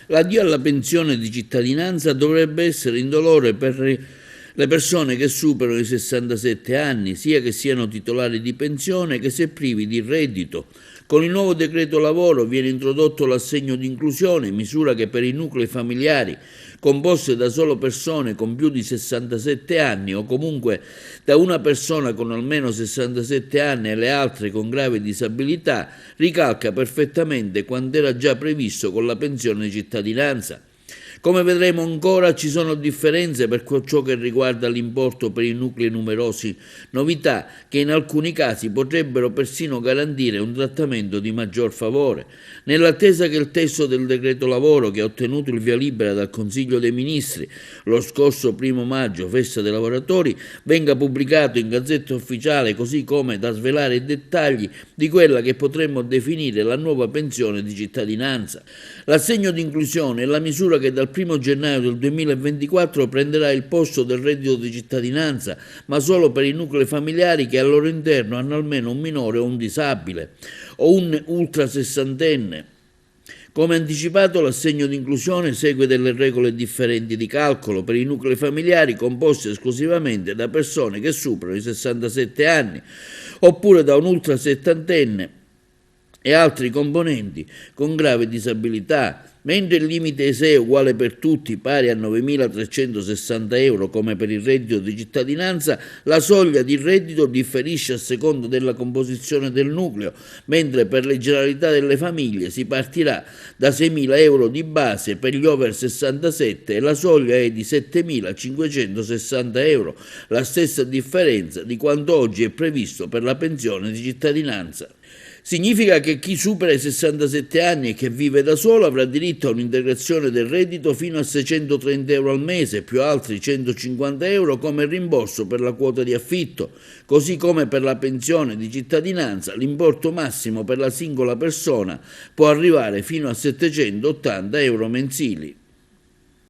L'addio alla pensione di cittadinanza dovrebbe essere indolore per le persone che superano i 67 anni, sia che siano titolari di pensione che se privi di reddito. Con il nuovo decreto lavoro viene introdotto l'assegno di inclusione, misura che per i nuclei familiari composte da solo persone con più di 67 anni o comunque da una persona con almeno 67 anni e le altre con grave disabilità, ricalca perfettamente quanto era già previsto con la pensione di cittadinanza. Come vedremo ancora ci sono differenze per ciò che riguarda l'importo per i nuclei numerosi, novità che in alcuni casi potrebbero persino garantire un trattamento di maggior favore. Nell'attesa che il testo del decreto lavoro, che ha ottenuto il via libera dal Consiglio dei Ministri lo scorso 1° maggio, festa dei lavoratori, venga pubblicato in Gazzetta Ufficiale, così come da svelare i dettagli di quella che potremmo definire la nuova pensione di cittadinanza. L'assegno di inclusione è la misura che dal 1° gennaio del 2024 prenderà il posto del reddito di cittadinanza, ma solo per i nuclei familiari che al loro interno hanno almeno un minore o un disabile o un ultrasessantenne. Come anticipato, l'assegno di inclusione segue delle regole differenti di calcolo per i nuclei familiari composti esclusivamente da persone che superano i 67 anni oppure da un ultrasettantenne e altri componenti con grave disabilità, mentre il limite ISEE è uguale per tutti, pari a 9.360 euro come per il reddito di cittadinanza, la soglia di reddito differisce a seconda della composizione del nucleo, mentre per le generalità delle famiglie si partirà da 6.000 euro di base per gli over 67 e la soglia è di 7.560 euro, la stessa differenza di quanto oggi è previsto per la pensione di cittadinanza. Significa che chi supera i 67 anni e che vive da solo avrà diritto a un'integrazione del reddito fino a 630 euro al mese, più altri 150 euro come rimborso per la quota di affitto, così come per la pensione di cittadinanza. L'importo massimo per la singola persona può arrivare fino a 780 euro mensili.